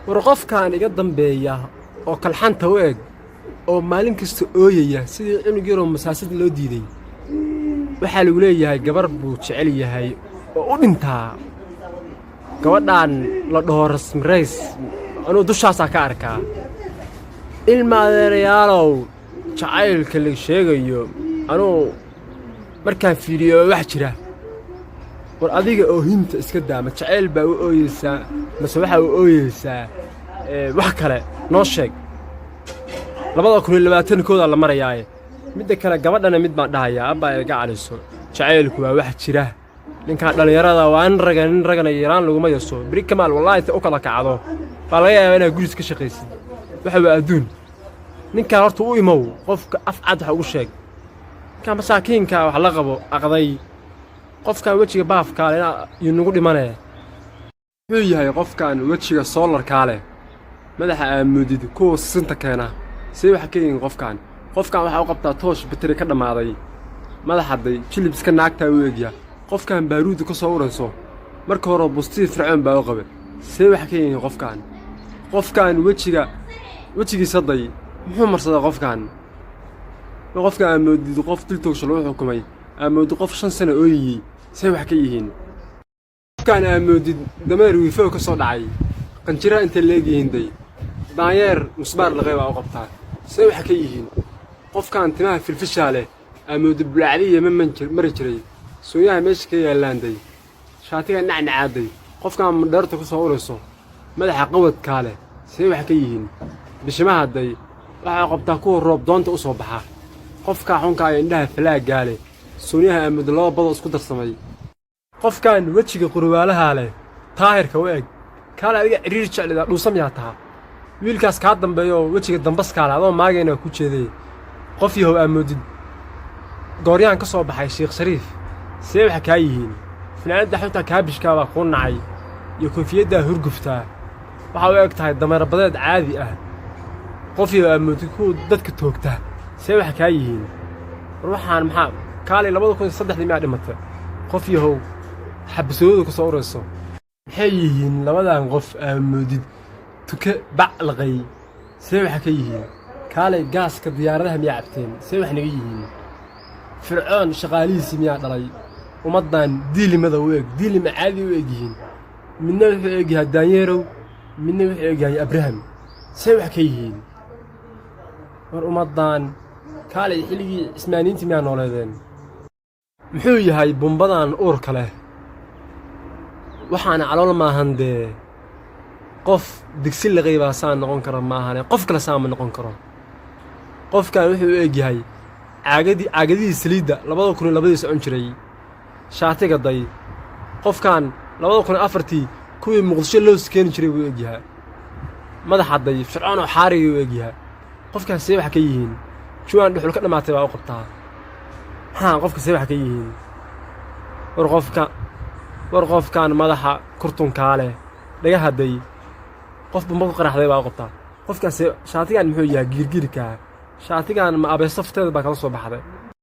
warqofkaan iga dambeeya oo kalxanta u eg oo maalin kasta ooyaya sidii cunug yaroo masaasad loo diiday waxaa lagu leeyahay gabar buu jecel yahay oo u dhintaa gabadhaan la dhaho rasmi rays anuu dushaasaa ka arkaa ilma adeerayaalow jacaylka la sheegayo anuu markaan fiiriyo wax jira war adiga oohinta iska daama jacayl baa u ooyeysaa mase waxaa u ooyeysaa wax kale noo sheeg 2020 la marayaaye midda kale gabadhana mid baan dhahayaa abbaa iga caliso jacaylku waa wax jira ninkaan dhallinyarada waa nin ragana yaraan laguma yaso beri kamaal wallaahi inta u kala kacdo baa laga yaabaa inaad guris ka shaqaysid waxa waa adduun ninkaan horta u imow qofka afcad waxa ugu sheeg ninkaan masaakiinka wax la qabo aqday qofkaan wejiga baafkaa leh iyo nagu dhimanee wuxuu yahay qofkaan wejiga soolarkaa leh madaxa aamudid kuwa sinta keena see waxa ka yihiin qofkaan waxaa u qabtaa toosh bateri ka dhammaaday madaxadday jilib iska naagtaa u egya qofkaan baaruudda ka soo urayso marka hore bustii fircoon baa u qabe see waxa ka yihiin qofkaan wejigiisa day muxuu marsaday qofkaan aamudid qof diltoogsha lagu xukumay aamudid qof 5 sano ooyiyey see wax ka yihiin qofkaan aamudid dameer wiifow ka soo dhacay qanjira inta leegihiin day daanyeer musbaar laqay baa u qabtaa see wax ka yihiin qofkaan timaha filfishaa leh aamudid bulacdiya mari jiray sooyaha meesha ka yaallaanday shaatiga nacnacaaday qofkaan madheerta ku soo urayso madaxa qawadkaa leh see wax ka yihiin bishimahaday waxaa qabtaa kuwa roob doonta u soo baxa qofkaa xunkaa ee indhaha falaaggaa leh sooyaha aamudid 2 badoo isku darsamay qofkaan wejiga qurwaalahaa leh taahirka u eg kaale adiga ciriir jeclida dhuusam yaa taha wiilkaas kaa dambeeyo wejiga dambaskaa leh adoo maagayna ku jeeday qof yahow aamudid gooryaan ka soo baxay sheekh shariif see waxa kaa yihiin finaanadda xunta kaabishkaa baa kuu nacay iyo koofiyaddaa hurguftaa waxaa u eg tahay dameerabadeed caadi ah qof yahow aamudid kuwa dadka toogta see waxa kaa yihiin war waxaan maxaa kaalay 2003 miyaa dhimatay qof yahow xabasoodu ka soo urayso maxay yihiin labadan qof aamudid tuke bac laqay see waxa ka yihiin kaalay gaaska diyaaradaha miyaa cabteen see wax naga yihiin fircoon shaqaalihiisii miyaa dhalay ummaddan diilimada u eg diilima caadi u eg yihiin midna wuxuu egyahay daanyeerow midna wuxuu egyahay abraham see wax ka yihiin war ummaddan kaalay xilligii cismaaniintii miyaa nooleedeen muxuu yahay bumbadan uurka leh waxaana calool maahan dee qof digsi laqay baa saan noqon kara maahane qof kale saan ma noqon karo qofkaan wuxuu u egyahay caagadihii saliidda 2002 socon jiray shaatiga day qofkaan 2004 kuwii muqdisho loo keeni jiray buu egyahay madaxa day fircoon oo xaarigii u egyahay qofkaan see wax ka yihiin juwaan dhuxul ka dhamaatay baa u qabtaa qofka see wax ka yihiin war qofkaan madaxa kurtunkaa leh dhagaha day qof bumba ku qaraxday baa u qabtaa qofkaas shaatigaan muxuu yahay giirgiirka shaatigaan ma abeesafteeda baa kala soo baxday